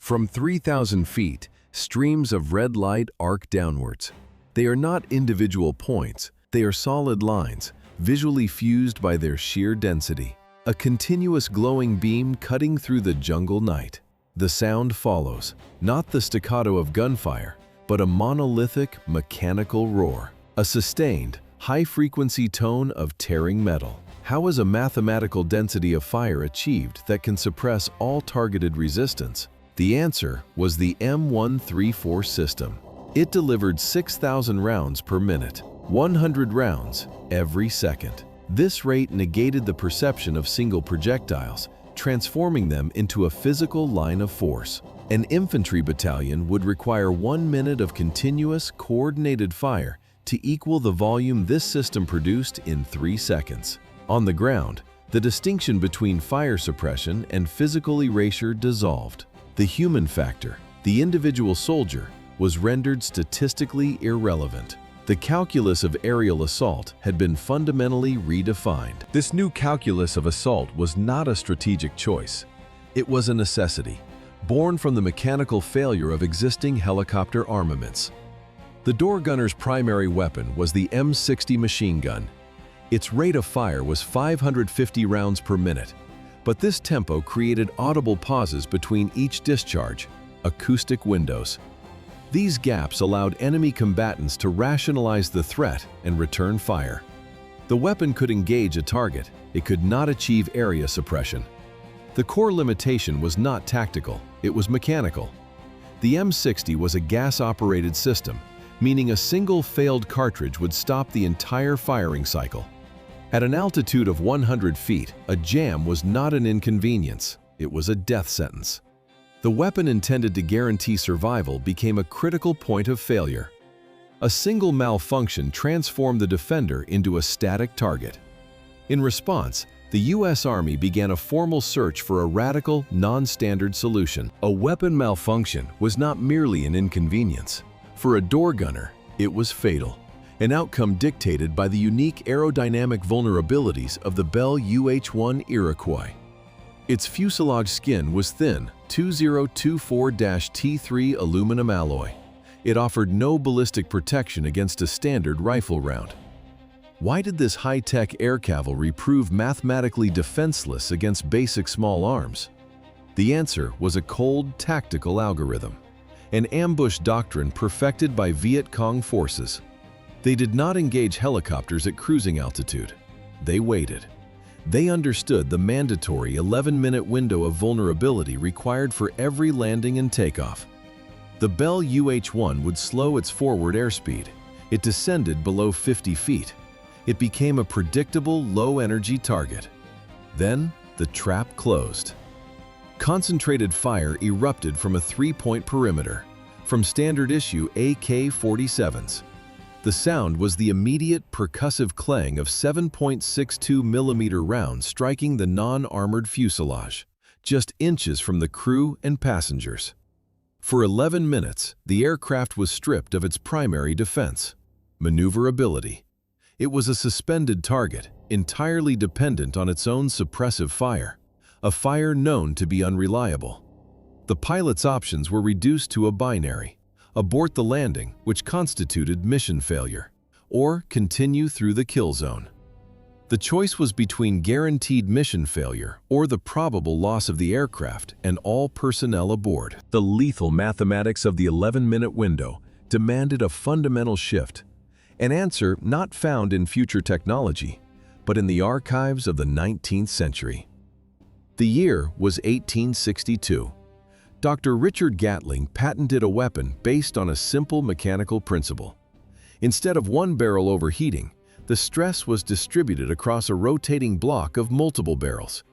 From 3,000 feet, streams of red light arc downwards. They are not individual points, they are solid lines, visually fused by their sheer density. A continuous glowing beam cutting through the jungle night. The sound follows, not the staccato of gunfire, but a monolithic, mechanical roar. A sustained, high-frequency tone of tearing metal. How is a mathematical density of fire achieved that can suppress all targeted resistance? The answer was the M134 system. It delivered 6,000 rounds per minute, 100 rounds every second. This rate negated the perception of single projectiles, transforming them into a physical line of force. An infantry battalion would require 1 minute of continuous, coordinated fire to equal the volume this system produced in 3 seconds. On the ground, the distinction between fire suppression and physical erasure dissolved. The human factor, the individual soldier, was rendered statistically irrelevant. The calculus of aerial assault had been fundamentally redefined. This new calculus of assault was not a strategic choice. It was a necessity, born from the mechanical failure of existing helicopter armaments. The door gunner's primary weapon was the M60 machine gun. Its rate of fire was 550 rounds per minute, but this tempo created audible pauses between each discharge, acoustic windows. These gaps allowed enemy combatants to rationalize the threat and return fire. The weapon could engage a target, it could not achieve area suppression. The core limitation was not tactical, it was mechanical. The M60 was a gas-operated system, meaning a single failed cartridge would stop the entire firing cycle. At an altitude of 100 feet, a jam was not an inconvenience, it was a death sentence. The weapon intended to guarantee survival became a critical point of failure. A single malfunction transformed the defender into a static target. In response, the U.S. Army began a formal search for a radical, non-standard solution. A weapon malfunction was not merely an inconvenience. For a door gunner, it was fatal, an outcome dictated by the unique aerodynamic vulnerabilities of the Bell UH-1 Iroquois. Its fuselage skin was thin, 2024-T3 aluminum alloy. It offered no ballistic protection against a standard rifle round. Why did this high-tech air cavalry prove mathematically defenseless against basic small arms? The answer was a cold, tactical algorithm, an ambush doctrine perfected by Viet Cong forces. They did not engage helicopters at cruising altitude. They waited. They understood the mandatory 11-minute window of vulnerability required for every landing and takeoff. The Bell UH-1 would slow its forward airspeed. It descended below 50 feet. It became a predictable, low-energy target. Then, the trap closed. Concentrated fire erupted from a 3-point perimeter, from standard-issue AK-47s. The sound was the immediate percussive clang of 7.62mm rounds striking the non-armored fuselage, just inches from the crew and passengers. For 11 minutes, the aircraft was stripped of its primary defense, maneuverability. It was a suspended target, entirely dependent on its own suppressive fire, a fire known to be unreliable. The pilot's options were reduced to a binary: abort the landing, which constituted mission failure, or continue through the kill zone. The choice was between guaranteed mission failure or the probable loss of the aircraft and all personnel aboard. The lethal mathematics of the 11-minute window demanded a fundamental shift, an answer not found in future technology, but in the archives of the 19th century. The year was 1862. Dr. Richard Gatling patented a weapon based on a simple mechanical principle. Instead of one barrel overheating, the stress was distributed across a rotating block of multiple barrels.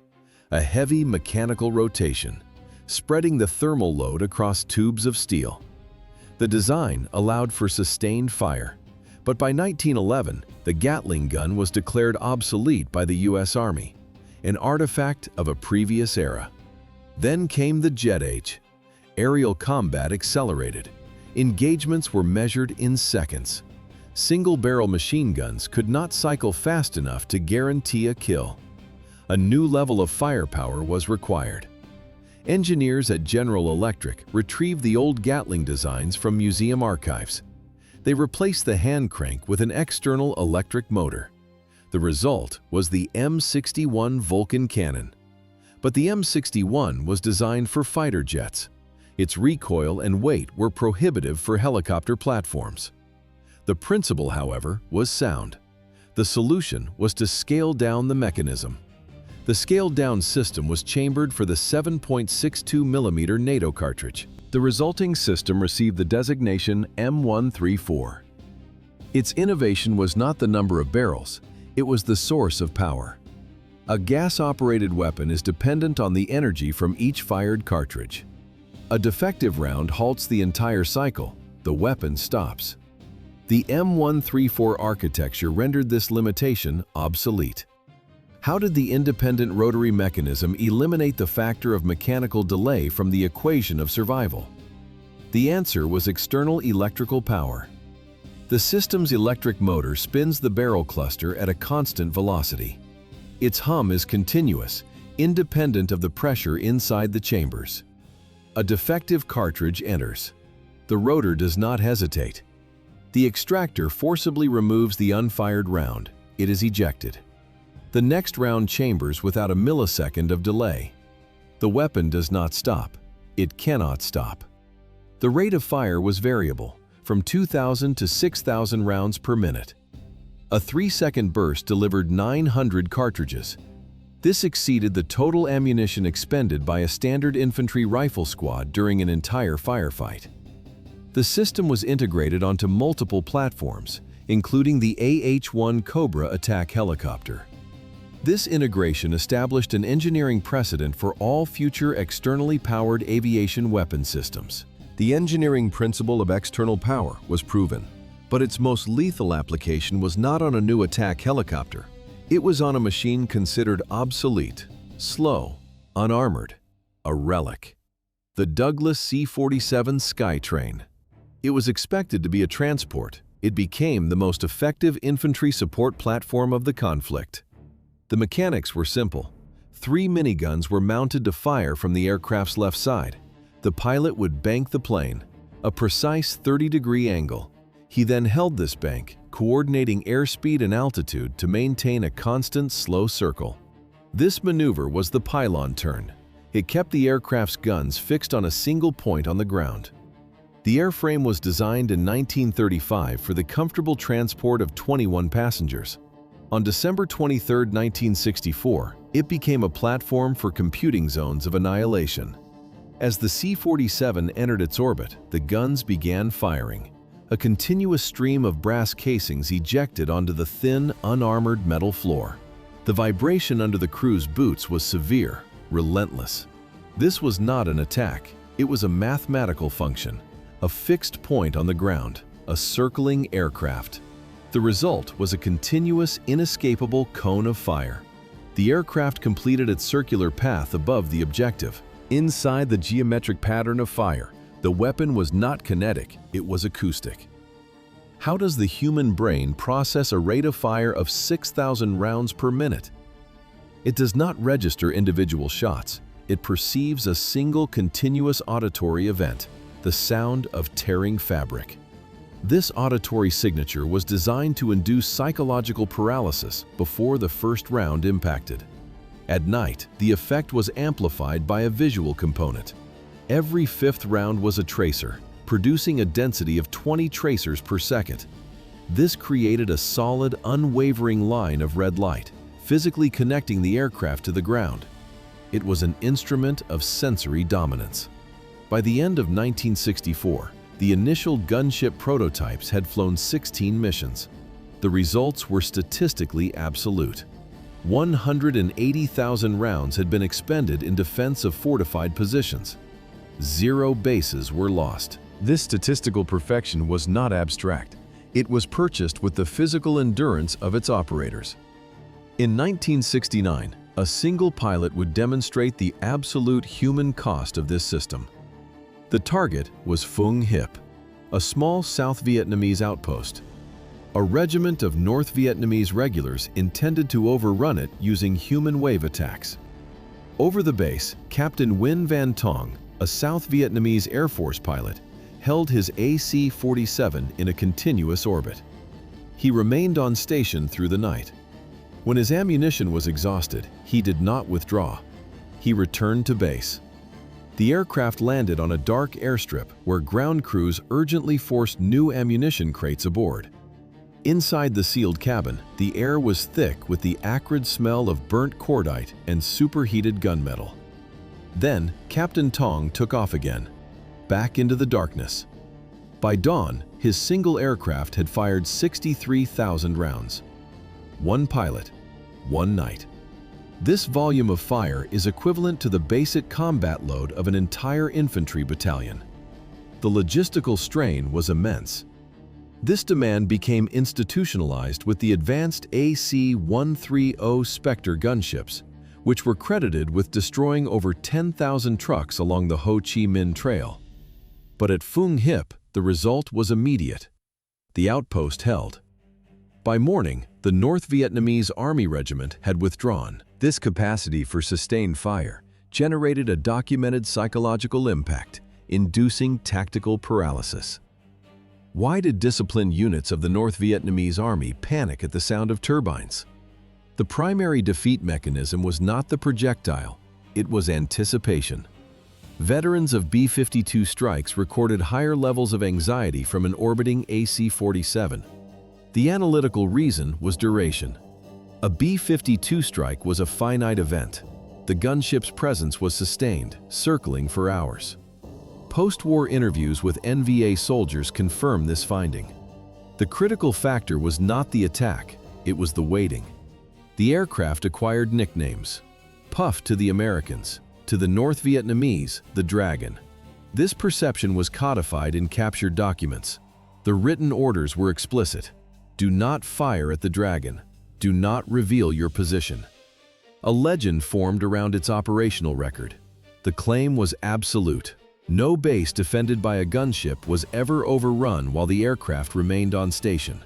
A heavy mechanical rotation, spreading the thermal load across tubes of steel. The design allowed for sustained fire, but by 1911, the Gatling gun was declared obsolete by the U.S. Army, an artifact of a previous era. Then came the jet age. Aerial combat accelerated. Engagements were measured in seconds. Single-barrel machine guns could not cycle fast enough to guarantee a kill. A new level of firepower was required. Engineers at General Electric retrieved the old Gatling designs from museum archives. They replaced the hand crank with an external electric motor. The result was the M61 Vulcan cannon. But the M61 was designed for fighter jets. Its recoil and weight were prohibitive for helicopter platforms. The principle, however, was sound. The solution was to scale down the mechanism. The scaled-down system was chambered for the 7.62mm NATO cartridge. The resulting system received the designation M134. Its innovation was not the number of barrels, it was the source of power. A gas-operated weapon is dependent on the energy from each fired cartridge. A defective round halts the entire cycle, the weapon stops. The M134 architecture rendered this limitation obsolete. How did the independent rotary mechanism eliminate the factor of mechanical delay from the equation of survival? The answer was external electrical power. The system's electric motor spins the barrel cluster at a constant velocity. Its hum is continuous, independent of the pressure inside the chambers. A defective cartridge enters. The rotor does not hesitate. The extractor forcibly removes the unfired round. It is ejected. The next round chambers without a millisecond of delay. The weapon does not stop. It cannot stop. The rate of fire was variable, from 2,000 to 6,000 rounds per minute. A 3-second burst delivered 900 cartridges. This exceeded the total ammunition expended by a standard infantry rifle squad during an entire firefight. The system was integrated onto multiple platforms, including the AH-1 Cobra attack helicopter. This integration established an engineering precedent for all future externally powered aviation weapon systems. The engineering principle of external power was proven, but its most lethal application was not on a new attack helicopter. It was on a machine considered obsolete, slow, unarmored, a relic. The Douglas C-47 Skytrain. It was expected to be a transport. It became the most effective infantry support platform of the conflict. The mechanics were simple. 3 miniguns were mounted to fire from the aircraft's left side. The pilot would bank the plane, a precise 30-degree angle. He then held this bank, coordinating airspeed and altitude to maintain a constant slow circle. This maneuver was the pylon turn. It kept the aircraft's guns fixed on a single point on the ground. The airframe was designed in 1935 for the comfortable transport of 21 passengers. On December 23, 1964, it became a platform for computing zones of annihilation. As the C-47 entered its orbit, the guns began firing. A continuous stream of brass casings ejected onto the thin, unarmored metal floor. The vibration under the crew's boots was severe, relentless. This was not an attack, it was a mathematical function, a fixed point on the ground, a circling aircraft. The result was a continuous, inescapable cone of fire. The aircraft completed its circular path above the objective. Inside the geometric pattern of fire, the weapon was not kinetic, it was acoustic. How does the human brain process a rate of fire of 6,000 rounds per minute? It does not register individual shots. It perceives a single continuous auditory event, the sound of tearing fabric. This auditory signature was designed to induce psychological paralysis before the first round impacted. At night, the effect was amplified by a visual component. Every fifth round was a tracer, producing a density of 20 tracers per second. This created a solid, unwavering line of red light, physically connecting the aircraft to the ground. It was an instrument of sensory dominance. By the end of 1964, the initial gunship prototypes had flown 16 missions. The results were statistically absolute. 180,000 rounds had been expended in defense of fortified positions. 0 bases were lost. This statistical perfection was not abstract. It was purchased with the physical endurance of its operators. In 1969, a single pilot would demonstrate the absolute human cost of this system. The target was Phung Hip, a small South Vietnamese outpost. A regiment of North Vietnamese regulars intended to overrun it using human wave attacks. Over the base, Captain Nguyen Van Tong, a South Vietnamese Air Force pilot, held his AC-47 in a continuous orbit. He remained on station through the night. When his ammunition was exhausted, he did not withdraw. He returned to base. The aircraft landed on a dark airstrip where ground crews urgently forced new ammunition crates aboard. Inside the sealed cabin, the air was thick with the acrid smell of burnt cordite and superheated gunmetal. Then, Captain Tong took off again, back into the darkness. By dawn, his single aircraft had fired 63,000 rounds. One pilot, one night. This volume of fire is equivalent to the basic combat load of an entire infantry battalion. The logistical strain was immense. This demand became institutionalized with the advanced AC-130 Spectre gunships, which were credited with destroying over 10,000 trucks along the Ho Chi Minh Trail. But at Phuong Hip, the result was immediate. The outpost held. By morning, the North Vietnamese Army Regiment had withdrawn. This capacity for sustained fire generated a documented psychological impact, inducing tactical paralysis. Why did disciplined units of the North Vietnamese Army panic at the sound of turbines? The primary defeat mechanism was not the projectile, it was anticipation. Veterans of B-52 strikes recorded higher levels of anxiety from an orbiting AC-47. The analytical reason was duration. A B-52 strike was a finite event. The gunship's presence was sustained, circling for hours. Post-war interviews with NVA soldiers confirm this finding. The critical factor was not the attack, it was the waiting. The aircraft acquired nicknames. Puff to the Americans, to the North Vietnamese, the Dragon. This perception was codified in captured documents. The written orders were explicit. Do not fire at the Dragon. Do not reveal your position. A legend formed around its operational record. The claim was absolute. No base defended by a gunship was ever overrun while the aircraft remained on station.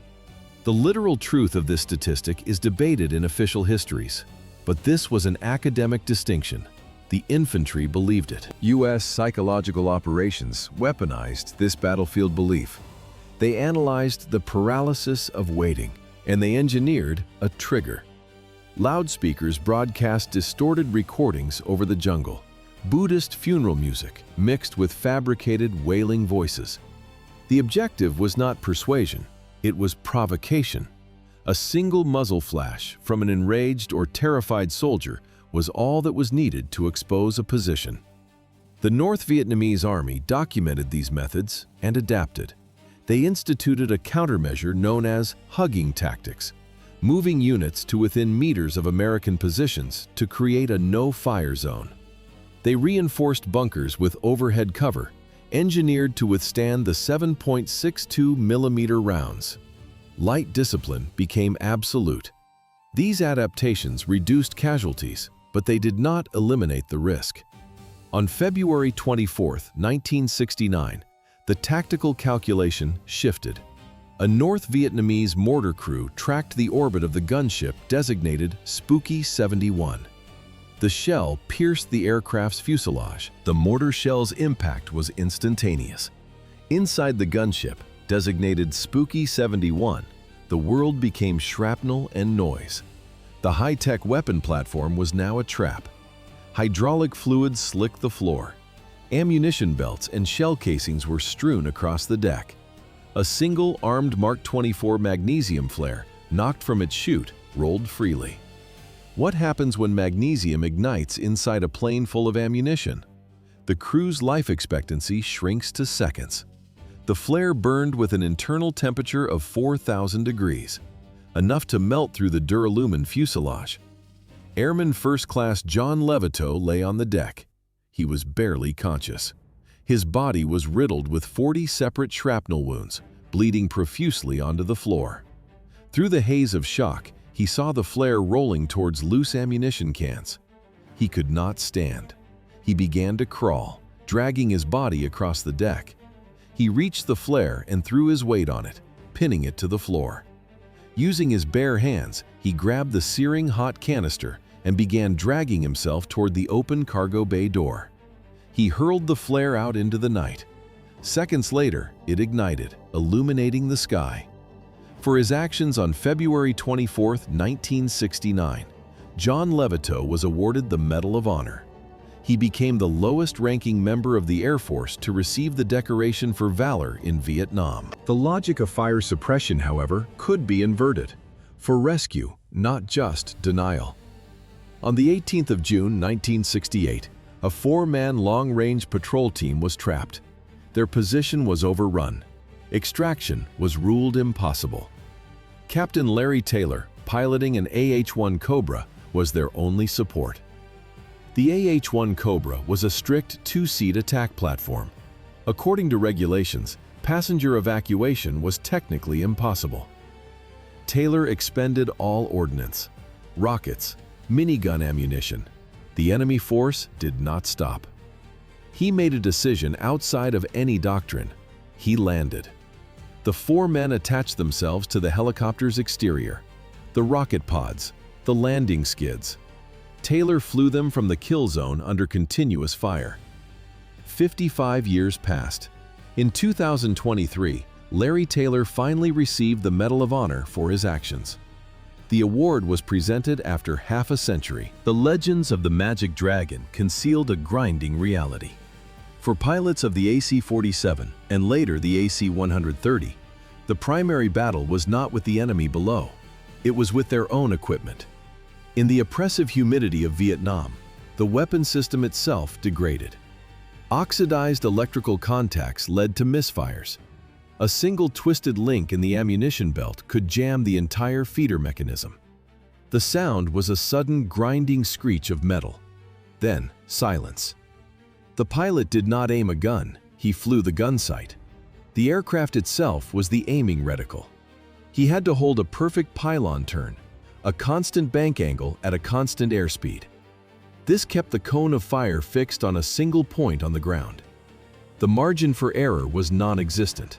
The literal truth of this statistic is debated in official histories, but this was an academic distinction. The infantry believed it. U.S. psychological operations weaponized this battlefield belief. They analyzed the paralysis of waiting, and they engineered a trigger. Loudspeakers broadcast distorted recordings over the jungle. Buddhist funeral music mixed with fabricated wailing voices. The objective was not persuasion, it was provocation. A single muzzle flash from an enraged or terrified soldier was all that was needed to expose a position. The North Vietnamese Army documented these methods and adapted. They instituted a countermeasure known as hugging tactics, moving units to within meters of American positions to create a no-fire zone. They reinforced bunkers with overhead cover, engineered to withstand the 7.62 millimeter rounds. Light discipline became absolute. These adaptations reduced casualties, but they did not eliminate the risk. On February 24, 1969, the tactical calculation shifted. A North Vietnamese mortar crew tracked the orbit of the gunship designated Spooky 71. The shell pierced the aircraft's fuselage. The mortar shell's impact was instantaneous. Inside the gunship, designated Spooky 71, the world became shrapnel and noise. The high-tech weapon platform was now a trap. Hydraulic fluids slicked the floor. Ammunition belts and shell casings were strewn across the deck. A single armed Mark 24 magnesium flare, knocked from its chute, rolled freely. What happens when magnesium ignites inside a plane full of ammunition? The crew's life expectancy shrinks to seconds. The flare burned with an internal temperature of 4,000 degrees, enough to melt through the duralumin fuselage. Airman First Class John Levitow lay on the deck. He was barely conscious. His body was riddled with 40 separate shrapnel wounds, bleeding profusely onto the floor. Through the haze of shock, he saw the flare rolling towards loose ammunition cans. He could not stand. He began to crawl, dragging his body across the deck. He reached the flare and threw his weight on it, pinning it to the floor. Using his bare hands, he grabbed the searing hot canister and began dragging himself toward the open cargo bay door. He hurled the flare out into the night. Seconds later, it ignited, illuminating the sky. For his actions on February 24, 1969, John Levitow was awarded the Medal of Honor. He became the lowest-ranking member of the Air Force to receive the decoration for valor in Vietnam. The logic of fire suppression, however, could be inverted. For rescue, not just denial. On the 18th of June, 1968, a 4-man long-range patrol team was trapped. Their position was overrun. Extraction was ruled impossible. Captain Larry Taylor, piloting an AH-1 Cobra, was their only support. The AH-1 Cobra was a strict 2-seat attack platform. According to regulations, passenger evacuation was technically impossible. Taylor expended all ordnance, rockets, minigun ammunition. The enemy force did not stop. He made a decision outside of any doctrine. He landed. The 4 men attached themselves to the helicopter's exterior, the rocket pods, the landing skids. Taylor flew them from the kill zone under continuous fire. 55 years passed. In 2023, Larry Taylor finally received the Medal of Honor for his actions. The award was presented after half a century. The legends of the Magic Dragon concealed a grinding reality. For pilots of the AC-47 and later the AC-130, the primary battle was not with the enemy below. It was with their own equipment. In the oppressive humidity of Vietnam, the weapon system itself degraded. Oxidized electrical contacts led to misfires. A single twisted link in the ammunition belt could jam the entire feeder mechanism. The sound was a sudden grinding screech of metal. Then, silence. The pilot did not aim a gun, he flew the gun sight. The aircraft itself was the aiming reticle. He had to hold a perfect pylon turn, a constant bank angle at a constant airspeed. This kept the cone of fire fixed on a single point on the ground. The margin for error was non-existent.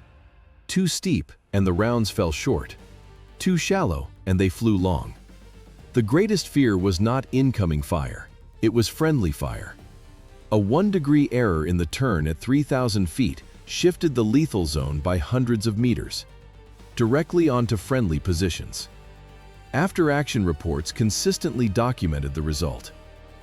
Too steep, and the rounds fell short. Too shallow, and they flew long. The greatest fear was not incoming fire, it was friendly fire. A 1-degree error in the turn at 3,000 feet shifted the lethal zone by hundreds of meters, directly onto friendly positions. After-action reports consistently documented the result.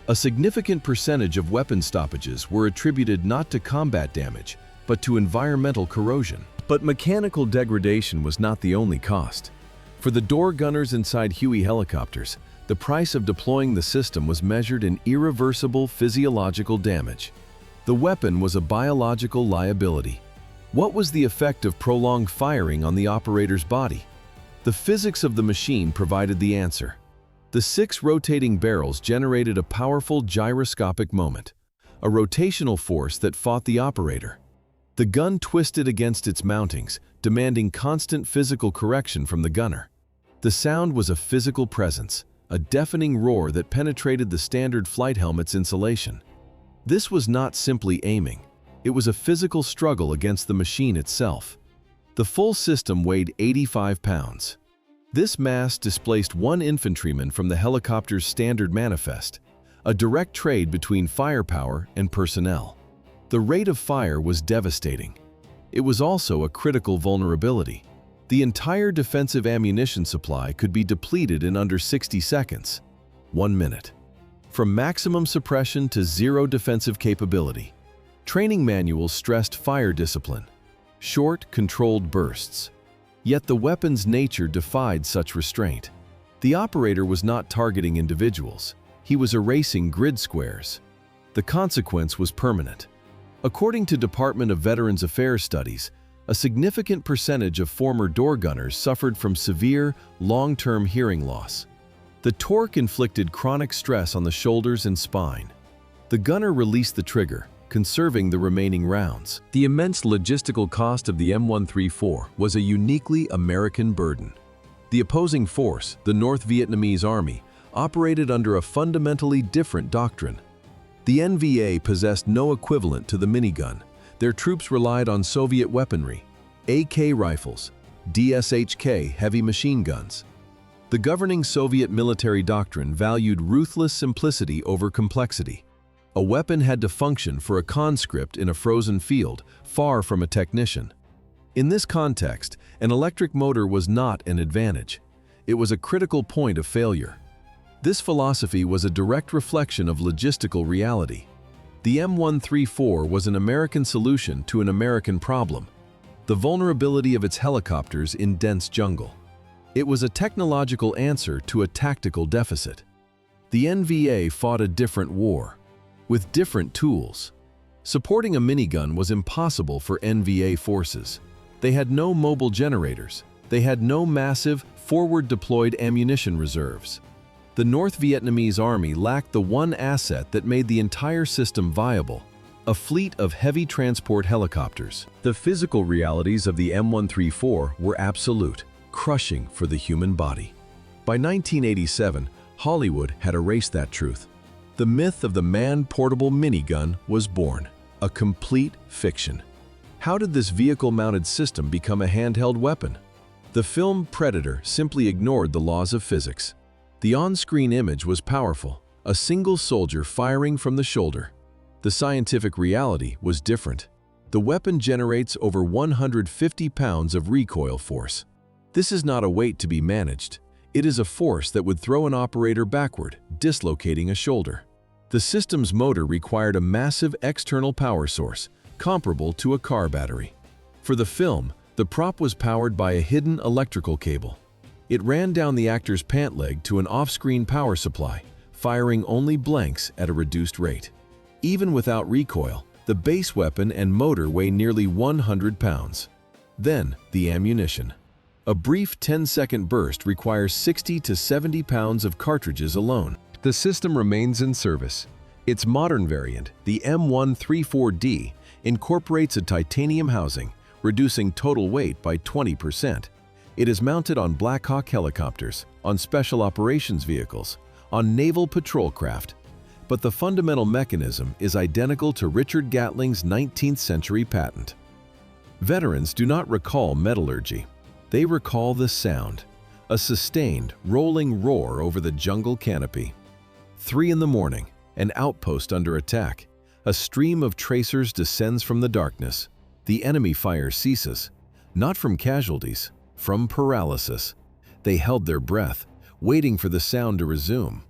A significant percentage of weapon stoppages were attributed not to combat damage, but to environmental corrosion. But mechanical degradation was not the only cost. For the door gunners inside Huey helicopters, the price of deploying the system was measured in irreversible physiological damage. The weapon was a biological liability. What was the effect of prolonged firing on the operator's body? The physics of the machine provided the answer. The 6 rotating barrels generated a powerful gyroscopic moment, a rotational force that fought the operator. The gun twisted against its mountings, demanding constant physical correction from the gunner. The sound was a physical presence, a deafening roar that penetrated the standard flight helmet's insulation. This was not simply aiming. It was a physical struggle against the machine itself. The full system weighed 85 pounds. This mass displaced 1 infantryman from the helicopter's standard manifest, a direct trade between firepower and personnel. The rate of fire was devastating. It was also a critical vulnerability. The entire defensive ammunition supply could be depleted in under 60 seconds, 1 minute. From maximum suppression to zero defensive capability, training manuals stressed fire discipline, short, controlled bursts. Yet the weapon's nature defied such restraint. The operator was not targeting individuals. He was erasing grid squares. The consequence was permanent. According to Department of Veterans Affairs studies, a significant percentage of former door gunners suffered from severe, long-term hearing loss. The torque inflicted chronic stress on the shoulders and spine. The gunner released the trigger, conserving the remaining rounds. The immense logistical cost of the M134 was a uniquely American burden. The opposing force, the North Vietnamese Army, operated under a fundamentally different doctrine. The NVA possessed no equivalent to the minigun. Their troops relied on Soviet weaponry, AK rifles, DSHK heavy machine guns. The governing Soviet military doctrine valued ruthless simplicity over complexity. A weapon had to function for a conscript in a frozen field, far from a technician. In this context, an electric motor was not an advantage. It was a critical point of failure. This philosophy was a direct reflection of logistical reality. The M134 was an American solution to an American problem: the vulnerability of its helicopters in dense jungle. It was a technological answer to a tactical deficit. The NVA fought a different war, with different tools. Supporting a minigun was impossible for NVA forces. They had no mobile generators. They had no massive, forward-deployed ammunition reserves. The North Vietnamese army lacked the one asset that made the entire system viable: a fleet of heavy transport helicopters. The physical realities of the M134 were absolute, crushing for the human body. By 1987, Hollywood had erased that truth. The myth of the man-portable minigun was born, a complete fiction. How did this vehicle-mounted system become a handheld weapon? The film Predator simply ignored the laws of physics. The on-screen image was powerful, a single soldier firing from the shoulder. The scientific reality was different. The weapon generates over 150 pounds of recoil force. This is not a weight to be managed. It is a force that would throw an operator backward, dislocating a shoulder. The system's motor required a massive external power source, comparable to a car battery. For the film, the prop was powered by a hidden electrical cable. It ran down the actor's pant leg to an off-screen power supply, firing only blanks at a reduced rate. Even without recoil, the base weapon and motor weigh nearly 100 pounds. Then, the ammunition. A brief 10-second burst requires 60 to 70 pounds of cartridges alone. The system remains in service. Its modern variant, the M134D, incorporates a titanium housing, reducing total weight by 20%. It is mounted on Black Hawk helicopters, on special operations vehicles, on naval patrol craft. But the fundamental mechanism is identical to Richard Gatling's 19th century patent. Veterans do not recall metallurgy. They recall the sound, a sustained, rolling roar over the jungle canopy. 3 in the morning, an outpost under attack. A stream of tracers descends from the darkness. The enemy fire ceases, not from casualties, from paralysis. They held their breath, waiting for the sound to resume.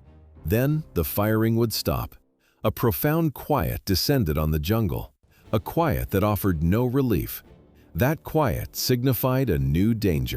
Then the firing would stop. A profound quiet descended on the jungle, a quiet that offered no relief. That quiet signified a new danger.